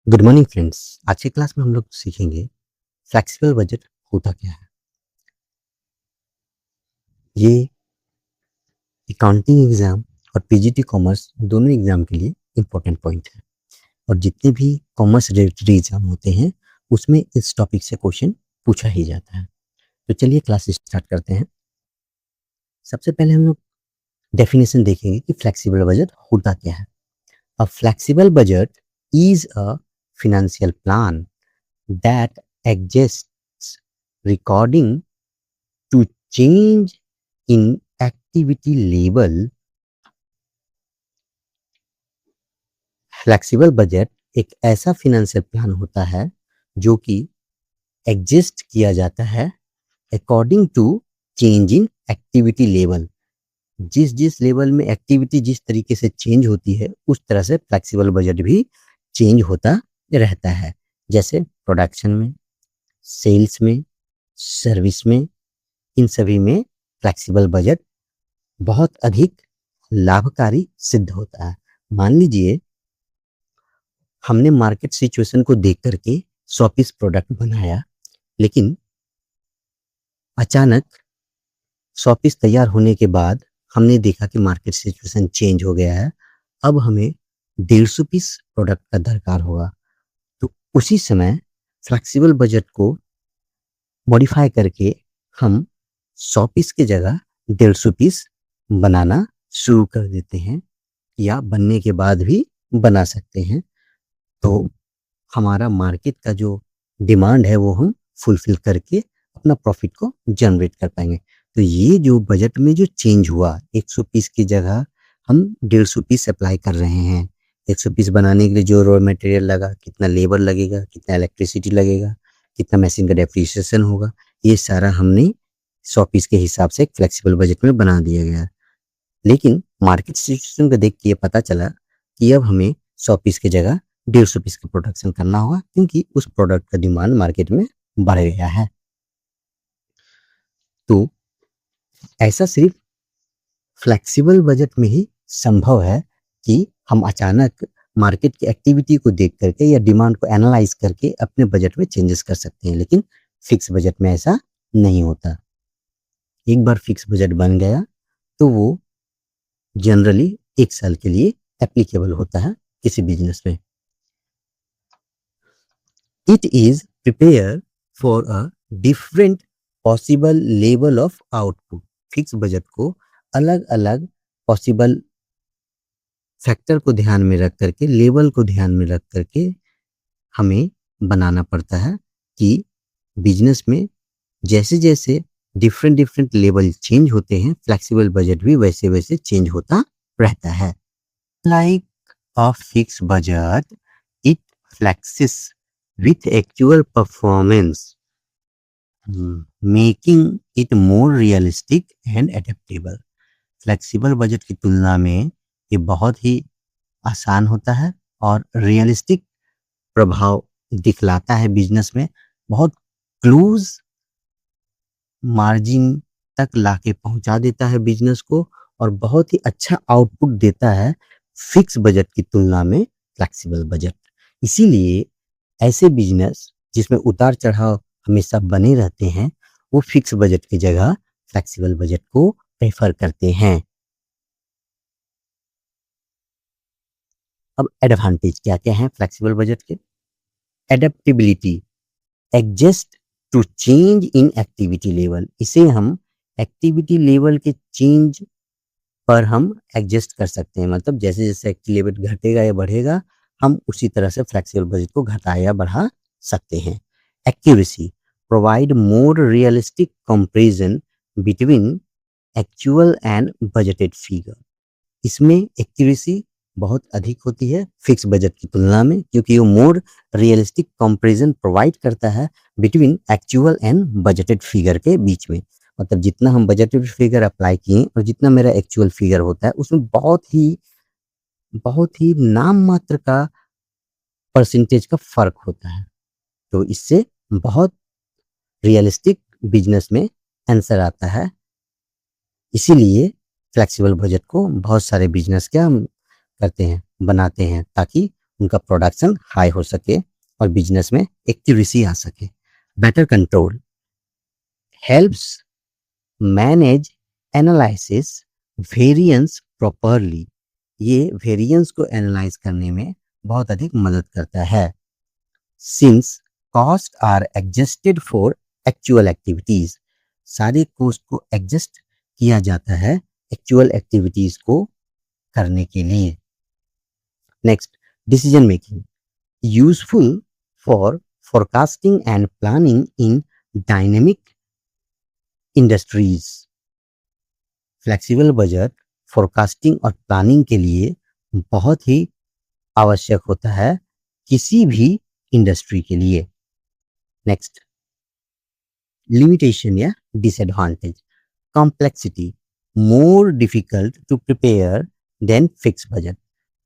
Good morning friends. आज के class में हम लोग सीखेंगे फ्लेक्सिबल बजट होता क्या है। ये अकाउंटिंग एग्जाम और पीजीटी कॉमर्स दोनों एग्जाम के लिए इम्पोर्टेंट पॉइंट है और जितने भी कॉमर्स रिलेटेड एग्जाम होते हैं उसमें इस टॉपिक से क्वेश्चन पूछा ही जाता है। तो चलिए क्लास स्टार्ट करते हैं। सबसे पहले हम लोग डेफिनेशन देखेंगे कि फ्लेक्सिबल बजट होता क्या है। अ flexible budget is a financial plan that adjusts recording to change in activity level। Flexible budget एक ऐसा फिनेंशियल प्लान होता है जो कि एडजस्ट किया जाता है according to change in activity level. जिस जिस लेवल में एक्टिविटी जिस तरीके से चेंज होती है उस तरह से फ्लेक्सिबल बजट भी चेंज होता रहता है। जैसे प्रोडक्शन में, सेल्स में, सर्विस में, इन सभी में फ्लेक्सिबल बजट बहुत अधिक लाभकारी सिद्ध होता है। मान लीजिए हमने मार्केट सिचुएशन को देख करके 100 पीस प्रोडक्ट बनाया, लेकिन अचानक 100 पीस तैयार होने के बाद हमने देखा कि मार्केट सिचुएशन चेंज हो गया है। अब हमें 150 पीस प्रोडक्ट का दरकार होगा। तो उसी समय फ्लेक्सिबल बजट को मॉडिफाई करके हम 100 पीस की जगह 150 पीस बनाना शुरू कर देते हैं या बनने के बाद भी बना सकते हैं। तो हमारा मार्केट का जो डिमांड है वो हम फुलफिल करके अपना प्रॉफिट को जनरेट कर पाएंगे। तो ये जो बजट में जो चेंज हुआ, 100 पीस की जगह हम 150 पीस अप्लाई कर रहे हैं। 100 पीस बनाने के लिए जो रॉ मटेरियल लगा, कितना लेबर लगेगा, कितना इलेक्ट्रिसिटी लगेगा, कितना मशीन का डेप्रिसिएशन होगा, ये सारा हमने 100 पीस के हिसाब से एक फ्लेक्सिबल बजट में बना दिया गया। लेकिन मार्केट सिचुएशन को देख के ये पता चला कि अब हमें 100 पीस की जगह 150 पीस का प्रोडक्शन करना होगा, क्योंकि उस प्रोडक्ट का डिमांड मार्केट में बढ़ गया है। तो ऐसा सिर्फ फ्लेक्सिबल बजट में ही संभव है कि हम अचानक मार्केट की एक्टिविटी को देख करके या डिमांड को एनालाइज करके अपने बजट में चेंजेस कर सकते हैं। लेकिन फिक्स बजट में ऐसा नहीं होता। एक बार फिक्स बजट बन गया तो वो जनरली 1 साल के लिए एप्लीकेबल होता है किसी बिजनेस में। It is prepared for a different possible level of output। Fix budget को अलग अलग पॉसिबल फैक्टर को ध्यान में रख करके, लेवल को ध्यान में रख करके हमें बनाना पड़ता है कि बिजनेस में जैसे जैसे डिफरेंट डिफरेंट लेवल चेंज होते हैं, फ्लेक्सिबल बजट भी वैसे वैसे चेंज होता रहता है। Like a fix budget, it flexes with actual performance, making it more realistic and adaptable। Flexible budget की तुलना में ये बहुत ही आसान होता है और रियलिस्टिक प्रभाव दिखलाता है बिजनेस में। बहुत क्लोज मार्जिन तक लाके पहुंचा देता है बिजनेस को और बहुत ही अच्छा आउटपुट देता है फिक्स बजट की तुलना में फ्लेक्सिबल बजट। इसीलिए ऐसे बिजनेस जिसमें उतार चढ़ाव हमेशा बने रहते हैं, वो फिक्स बजट की जगह फ्लेक्सिबल बजट को प्रेफर करते हैं। अब एडवांटेज क्या क्या है फ्लेक्सिबल बजट के? Adaptability, adjust to change in activity level. इसे हम एक्टिविटी लेवल के चेंज पर हम एडजस्ट कर सकते हैं। मतलब जैसे जैसे एक्टिविटी लेवल घटेगा या बढ़ेगा, हम उसी तरह से फ्लेक्सिबल बजट को घटा या बढ़ा सकते हैं। Accuracy, provide more realistic comparison between actual and budgeted figure. इसमें एक्यूरेसी बहुत अधिक होती है फिक्स बजट की तुलना में, क्योंकि वो मोर रियलिस्टिक कंपैरिजन प्रोवाइड करता है between actual and budgeted figure के बीच में। मतलब जितना हम बजटेड फिगर अप्लाई किए और जितना मेरा एक्चुअल फिगर होता है, उसमें बहुत ही नाम मात्र का परसेंटेज का फर्क होता है। तो इससे बहुत रियलिस्टिक बिजनेस में आंसर आता है। इसीलिए फ्लेक्सिबल बजट को बहुत सारे बिजनेस क्या करते हैं, बनाते हैं, ताकि उनका प्रोडक्शन हाई हो सके और बिजनेस में एक्यूरेसी आ सके। Better control helps manage analysis variance properly. ये वेरिएंस को एनालाइज करने में बहुत अधिक मदद करता है। Since cost are adjusted for actual activities, सारे कॉस्ट को एडजस्ट किया जाता है एक्चुअल एक्टिविटीज को करने के लिए। Next, decision making useful for forecasting and planning in dynamic industries. Flexible budget forecasting और प्लानिंग के लिए बहुत ही आवश्यक होता है किसी भी इंडस्ट्री के लिए। नेक्स्ट, लिमिटेशन या disadvantage complexity more difficult to prepare then fix budget.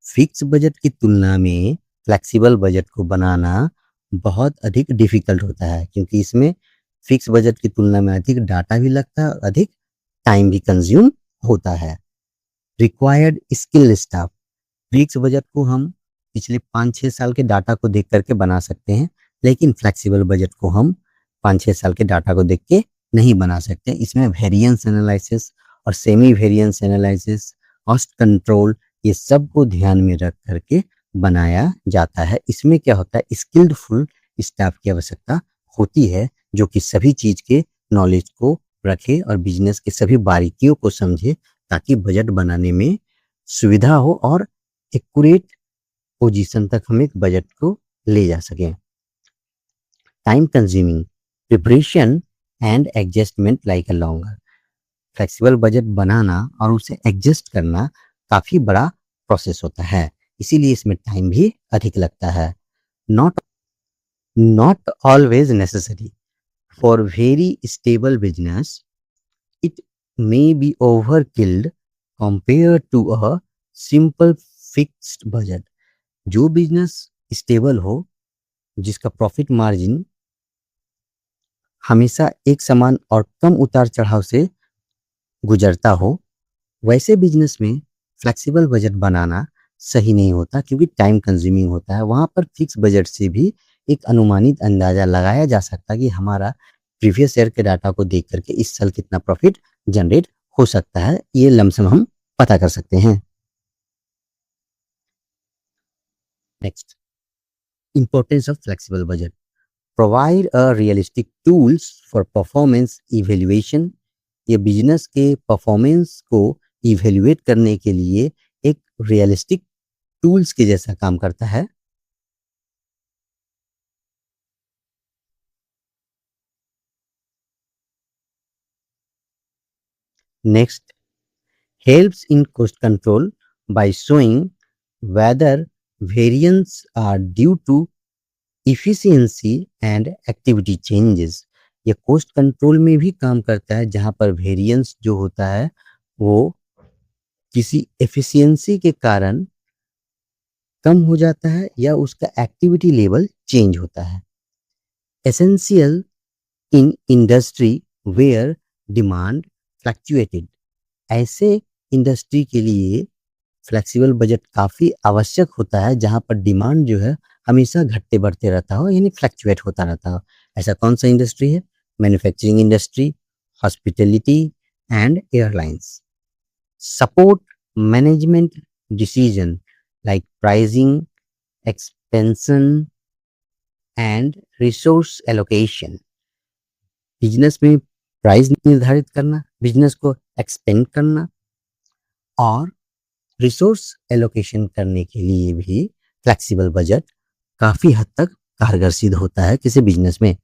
Fix budget की तुलना में फ्लेक्सिबल बजट को बनाना बहुत अधिक डिफिकल्ट होता है, क्योंकि इसमें फिक्स बजट की तुलना में अधिक डाटा भी लगता है और अधिक टाइम भी कंज्यूम होता है। Required skill staff fix budget को हम पिछले 5-6 साल के डाटा को देख करके बना सकते हैं, लेकिन फ्लेक्सिबल बजट को हम 5-6 साल के डाटा को देख के नहीं बना सकते। इसमें वेरिएंस एनालिसिस और semi variance analysis, cost control, ये सब को ध्यान में रख करके बनाया जाता है। इसमें क्या होता है, स्किल्ड फुल स्टाफ की आवश्यकता होती है जो कि सभी चीज के नॉलेज को रखे और बिजनेस के सभी बारीकियों को समझे, ताकि बजट बनाने में सुविधा हो और एक्यूरेट पोजीशन तक हम एक बजट को ले जा सकें। Time consuming preparation and adjustment like a longer. Flexible budget बनाना और उसे एडजस्ट करना काफी बड़ा प्रोसेस होता है, इसीलिए इसमें टाइम भी अधिक लगता है। Not not always necessary for very stable business, it may be overkilled compared to a simple fixed budget। जो बिजनेस स्टेबल हो, जिसका प्रॉफिट मार्जिन हमेशा एक समान और कम उतार चढ़ाव से गुजरता हो, वैसे बिजनेस में फ्लेक्सिबल बजट बनाना सही नहीं होता, क्योंकि टाइम कंज्यूमिंग होता है। वहां पर फिक्स बजट से भी एक अनुमानित अंदाजा लगाया जा सकता है कि हमारा प्रीवियस ईयर के डाटा को देख करके इस साल कितना प्रॉफिट जनरेट हो सकता है, ये लमसम हम पता कर सकते हैं। Next, importance of flexible budget provide a realistic tools for performance evaluation. ये बिजनेस के परफॉर्मेंस को इवेल्युएट करने के लिए एक रियलिस्टिक टूल्स के जैसा काम करता है। Next, helps in cost control by showing whether variance are due to efficiency and activity changes। ये cost control में भी काम करता है, जहाँ पर variance जो होता है वो किसी efficiency के कारण कम हो जाता है या उसका activity level change होता है। Essential in industry where demand fluctuated। ऐसे इंडस्ट्री के लिए फ्लेक्सिबल बजट काफ़ी आवश्यक होता है, जहाँ पर डिमांड जो है हमेशा घटते बढ़ते रहता हो, यानी फ्लक्चुएट होता रहता हो। ऐसा कौन सा इंडस्ट्री है? Manufacturing industry, hospitality and airlines. Support management decision like pricing, expansion and resource allocation. Business में प्राइस निर्धारित करना, बिजनेस को एक्सपेंड करना और रिसोर्स एलोकेशन करने के लिए भी फ्लेक्सिबल बजट काफी हद तक कारगर सिद्ध होता है किसी बिजनेस में।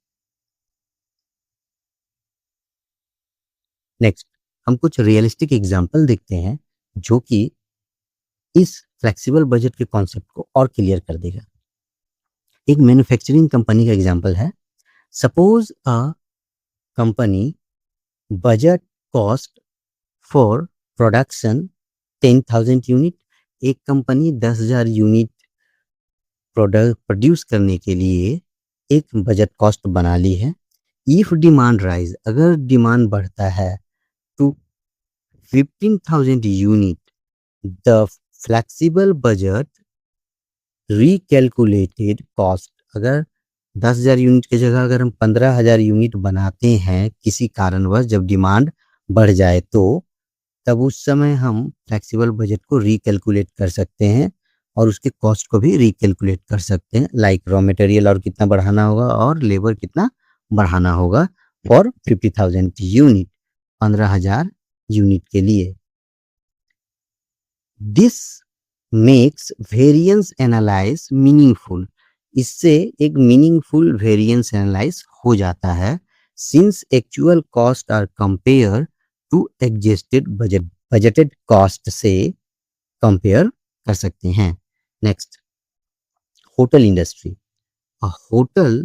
नेक्स्ट, हम कुछ रियलिस्टिक एग्जांपल देखते हैं जो कि इस फ्लेक्सिबल बजट के कॉन्सेप्ट को और क्लियर कर देगा। एक मैन्युफैक्चरिंग कंपनी का एग्जांपल है। Suppose a company budget cost for production 10,000 unit. एक कंपनी 10,000 यूनिट प्रोडक्ट प्रोड्यूस करने के लिए एक बजट कॉस्ट बना ली है। इफ डिमांड राइज, अगर डिमांड बढ़ता है to 15,000 unit, the flexible budget recalculated cost, अगर 10,000 यूनिट की जगह अगर हम 15,000 यूनिट बनाते हैं किसी कारणवश, जब डिमांड बढ़ जाए तो तब उस समय हम फ्लेक्सिबल बजट को रिकैलकुलेट कर सकते हैं और उसके कॉस्ट को भी रिकैलकुलेट कर सकते हैं, लाइक रॉ मटेरियल और कितना बढ़ाना होगा और लेबर कितना बढ़ाना होगा फॉर 50,000 यूनिट, 15,000 यूनिट के लिए। This makes variance analyse meaningful, इससे एक मीनिंगफुल वेरिएंस एनालाइज हो जाता है, since actual cost are compare to adjusted budget, budgeted cost से कंपेयर कर सकते हैं। Next, hotel industry. A hotel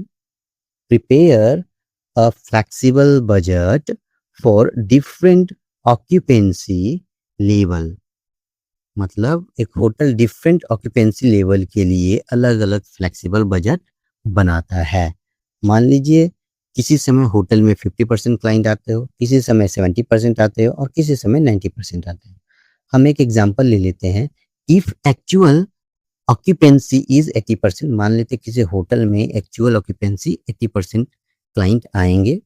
prepare a flexible budget for different occupancy level, मतलब एक होटल डिफरेंट ऑक्यूपेंसी लेवल के लिए अलग अलग फ्लेक्सिबल बजट बनाता है। मान लीजिए किसी समय होटल में 50% क्लाइंट आते हो, किसी समय 70% आते हो और किसी समय 90% आते हो। हम एक एग्जांपल ले लेते हैं। इफ एक्चुअल ऑक्यूपेंसी इज 80%, मान लेते किसी होटल में एक्चुअल ऑक्यूपेंसी 80% क्लाइंट आएंगे,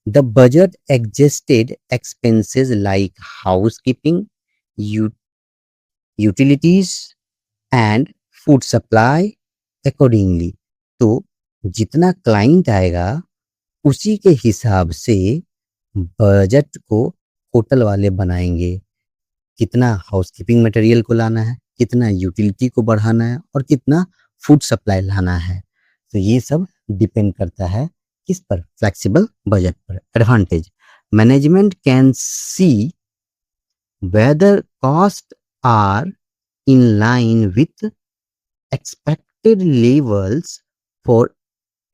the budget adjusted expenses like housekeeping, utilities and food supply accordingly. तो जितना क्लाइंट आएगा उसी के हिसाब से बजट को होटल वाले बनाएंगे, कितना हाउसकीपिंग मटेरियल को लाना है, कितना यूटिलिटी को बढ़ाना है और कितना फूड सप्लाई लाना है। तो ये सब डिपेंड करता है किस पर, फ्लेक्सिबल बजट पर। Advantage, management can see whether cost are in line with expected levels for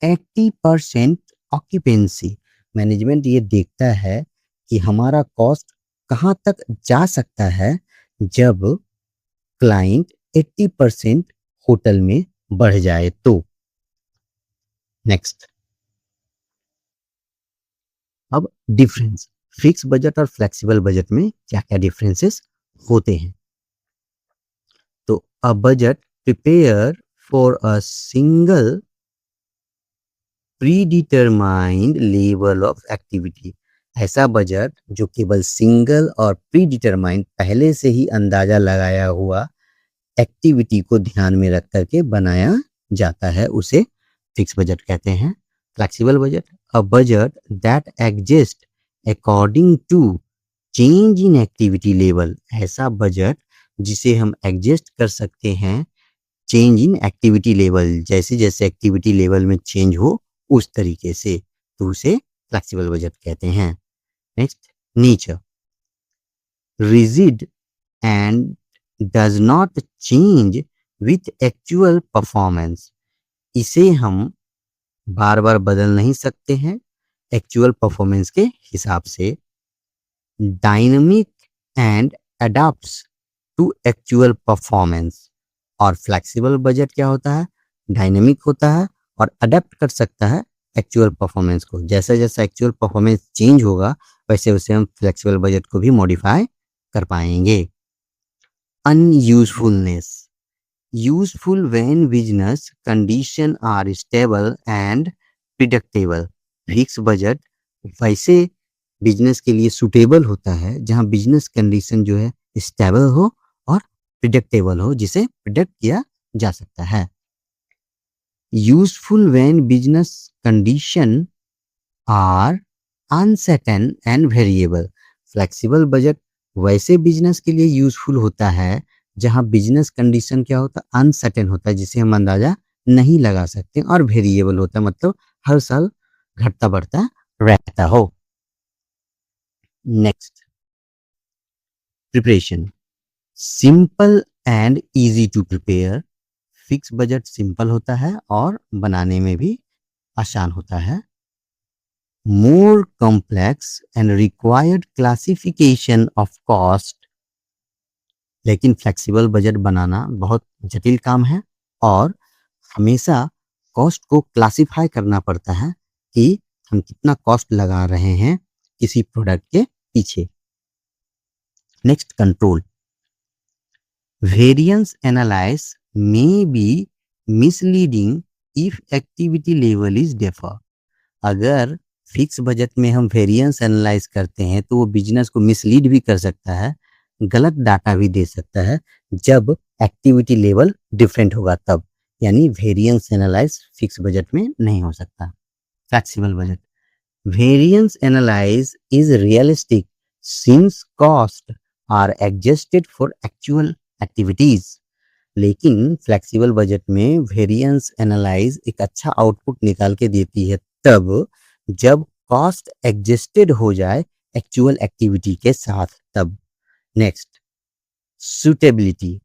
80% occupancy। Management ये देखता है कि हमारा कॉस्ट कहाँ तक जा सकता है जब क्लाइंट 80% होटल में बढ़ जाए तो। नेक्स्ट, अब डिफरेंस, फिक्स बजट और फ्लेक्सिबल बजट में क्या क्या डिफरेंसेस होते हैं। तो a budget prepare for a single predetermined level of activity, ऐसा बजट जो केवल सिंगल और प्रीडिटरमाइंड, पहले से ही अंदाजा लगाया हुआ एक्टिविटी को ध्यान में रख करके बनाया जाता है, उसे फिक्स बजट कहते हैं। Flexible budget, a budget that adjust according to change in activity level, ऐसा बजट जिसे हम एडजस्ट कर सकते हैं चेंज इन एक्टिविटी लेवल, जैसे जैसे एक्टिविटी लेवल में चेंज हो उस तरीके से, तो उसे फ्लेक्सिबल बजट कहते हैं। Next, nature, rigid and does not change with actual performance, इसे हम बार बार बदल नहीं सकते हैं एक्चुअल परफॉर्मेंस के हिसाब से। Dynamic and adopts to actual performance, और फ्लेक्सिबल बजट क्या होता है, डायनेमिक होता है और अडेप्ट कर सकता है एक्चुअल परफॉर्मेंस को। जैसा जैसा एक्चुअल परफॉर्मेंस चेंज होगा वैसे वैसे हम फ्लेक्सिबल बजट को भी मॉडिफाई कर पाएंगे। Unusefulness, useful when business condition are stable and predictable, fix budget वैसे बिजनेस के लिए सुटेबल होता है जहां बिजनेस कंडीशन जो है स्टेबल हो और प्रिडिक्टेबल हो, जिसे प्रिडिक्ट किया जा सकता है। Useful when business condition are uncertain and variable, flexible budget वैसे बिजनेस के लिए यूजफुल होता है जहां बिजनेस कंडीशन क्या होता है, अनसर्टेन होता है, जिसे हम अंदाजा नहीं लगा सकते, और वेरिएबल होता है मतलब हर साल घटता बढ़ता रहता हो। Next, preparation, simple and easy to prepare, fix budget simple होता है और बनाने में भी आसान होता है। More complex and required classification of cost, लेकिन फ्लेक्सिबल बजट बनाना बहुत जटिल काम है और हमेशा कॉस्ट को क्लासिफाई करना पड़ता है कि हम कितना कॉस्ट लगा रहे हैं किसी प्रोडक्ट के पीछे। Next, control, variance analyse may be misleading if activity level is differ. अगर फिक्स बजट में हम वेरिएंस एनालाइज करते हैं तो वो बिजनेस को मिसलीड भी कर सकता है, गलत डाटा भी दे सकता है जब एक्टिविटी लेवल डिफरेंट होगा तब, यानी वेरिएंस एनालाइज फिक्स बजट में नहीं हो सकता। Flexible budget, variance analyse is realistic since cost are adjusted for actual activities. लेकिन फ्लेक्सिबल बजट में वेरिएंस एनालाइज एक अच्छा आउटपुट निकाल के देती है तब जब कॉस्ट एडजस्टेड हो जाए एक्चुअल एक्टिविटी के साथ तब। Next, suitability,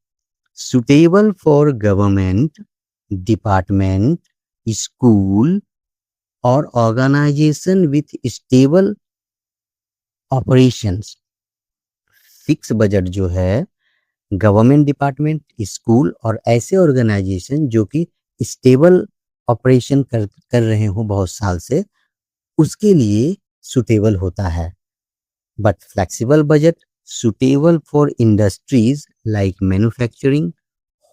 suitable for government, department, school और organisation with stable operations. Fix budget जो है गवर्नमेंट डिपार्टमेंट, स्कूल और ऐसे ऑर्गेनाइजेशन जो कि स्टेबल ऑपरेशन कर रहे हो बहुत साल से, उसके लिए सुटेबल होता है। But flexible budget suitable for industries like manufacturing,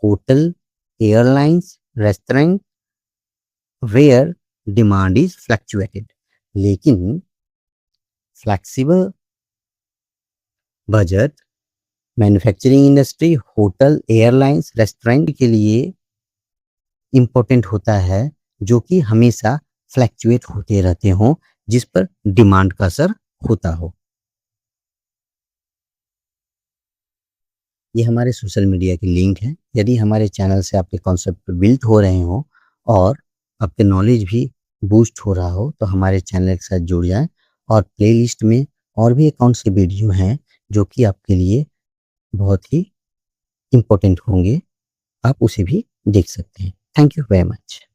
hotel, airlines, restaurant where demand is fluctuated. लेकिन flexible budget manufacturing industry, hotel, airlines, restaurant के लिए इम्पोर्टेंट होता है जो कि हमेशा फ्लैक्चुएट होते रहते हों, जिस पर डिमांड का असर होता हो। ये हमारे सोशल मीडिया के लिंक हैं। यदि हमारे चैनल से आपके कॉन्सेप्ट बिल्ड हो रहे हो और आपके नॉलेज भी बूस्ट हो रहा हो तो हमारे चैनल के साथ जुड़ जाएं और प्लेलिस्ट में और भी अकाउंट्स के वीडियो हैं जो कि आपके लिए बहुत ही इम्पोर्टेंट होंगे, आप उसे भी देख सकते हैं। Thank you very much.